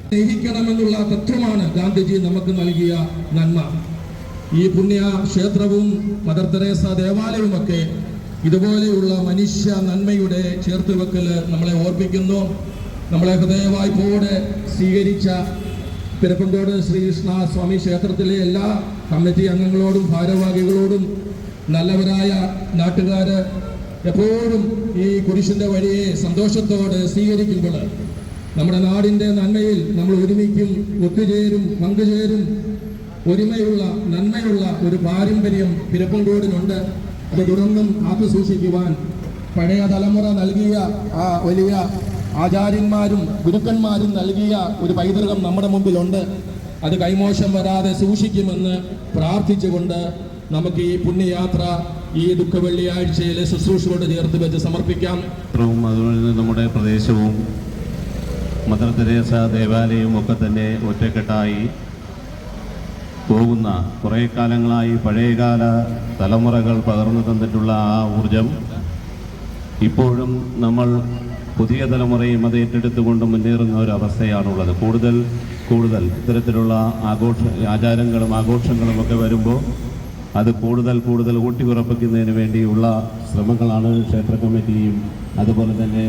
സ്നേഹിക്കണമെന്നുള്ള തത്വമാണ് ഗാന്ധിജി നമുക്ക് നൽകിയ നന്മ. ഈ പുണ്യ ക്ഷേത്രവും മദർ തെരേസ ദേവാലയവുമൊക്കെ ഇതുപോലെയുള്ള മനുഷ്യ നന്മയുടെ ചേർത്തുവെക്കൽ നമ്മളെ ഓർപ്പിക്കുന്നു. നമ്മളെ ഹൃദയവായ്പോടെ സ്വീകരിച്ച പിരപ്പങ്കോട് ശ്രീകൃഷ്ണ സ്വാമി ക്ഷേത്രത്തിലെ എല്ലാ കമ്മിറ്റി അംഗങ്ങളോടും ഭാരവാഹികളോടും നല്ലവരായ നാട്ടുകാർ എപ്പോഴും ഈ കുരിശിൻ്റെ വഴിയെ സന്തോഷത്തോടെ സ്വീകരിക്കുമ്പോൾ നമ്മുടെ നാടിൻ്റെ നന്മയിൽ നമ്മൾ ഒരുമിക്കും, ഒത്തുചേരും, പങ്കുചേരും. ഒരുമയുള്ള നന്മയുള്ള ഒരു പാരമ്പര്യം പിരപ്പങ്കോടിനുണ്ട്. അത് തുടർന്നും കാത്തു സൂക്ഷിക്കുവാൻ പഴയ തലമുറ നൽകിയ ആ വലിയ ആചാര്യന്മാരും ഗുരുക്കന്മാരും നൽകിയ ഒരു പൈതൃകം നമ്മുടെ മുമ്പിലുണ്ട്. അത് കൈമോശം വരാതെ സൂക്ഷിക്കുമെന്ന് പ്രാർത്ഥിച്ചുകൊണ്ട് നമുക്ക് ഈ പുണ്യയാത്ര ഈ ദുഃഖ വെള്ളിയാഴ്ചയിലെ ശുശ്രൂഷയോട് ചേർത്ത് വെച്ച് സമർപ്പിക്കാം. അതുപോലെ നമ്മുടെ പ്രദേശവും മദർ തെരേസ ദേവാലയവും ഒക്കെ തന്നെ ഒറ്റക്കെട്ടായി പോകുന്ന കുറേ കാലങ്ങളായി പഴയകാല തലമുറകൾ പകർന്നു തന്നിട്ടുള്ള ആ ഊർജം ഇപ്പോഴും നമ്മൾ പുതിയ തലമുറയും അത് ഏറ്റെടുത്തുകൊണ്ട് മുന്നേറുന്ന ഒരു അവസ്ഥയാണുള്ളത്. കൂടുതൽ ഇത്തരത്തിലുള്ള ആചാരങ്ങളും ആഘോഷങ്ങളും ഒക്കെ വരുമ്പോൾ അത് കൂടുതൽ ഊട്ടിയുറപ്പിക്കുന്നതിന് വേണ്ടിയുള്ള ശ്രമങ്ങളാണ് ക്ഷേത്ര കമ്മിറ്റിയും അതുപോലെ തന്നെ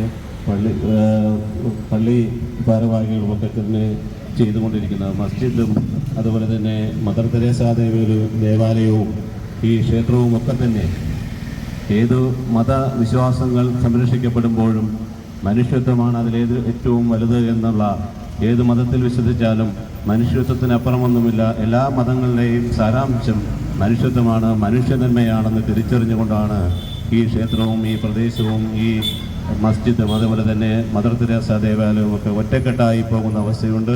പള്ളി ഭാരവാഹികളുമൊക്കെ തന്നെ ചെയ്തുകൊണ്ടിരിക്കുന്നത്. മസ്ജിദും അതുപോലെ തന്നെ മദർ തെരേസ ദേവാലയവും ഈ ക്ഷേത്രവും ഒക്കെ തന്നെ ഏതു മതവിശ്വാസങ്ങൾ സംരക്ഷിക്കപ്പെടുമ്പോഴും മനുഷ്യത്വമാണ് അതിലേത് ഏറ്റവും വലുത് എന്നുള്ള, ഏത് മതത്തിൽ വിശ്വസിച്ചാലും മനുഷ്യത്വത്തിനപ്പുറമൊന്നുമില്ല. എല്ലാ മതങ്ങളുടെയും സാരാംശം മനുഷ്യത്വമാണ്, മനുഷ്യനന്മയാണെന്ന് തിരിച്ചറിഞ്ഞുകൊണ്ടാണ് ഈ ക്ഷേത്രവും ഈ പ്രദേശവും ഈ മസ്ജിദും അതുപോലെ തന്നെ മദർ തെരേസ ദേവാലയവും ഒക്കെ ഒറ്റക്കെട്ടായി പോകുന്ന അവസ്ഥയുണ്ട്.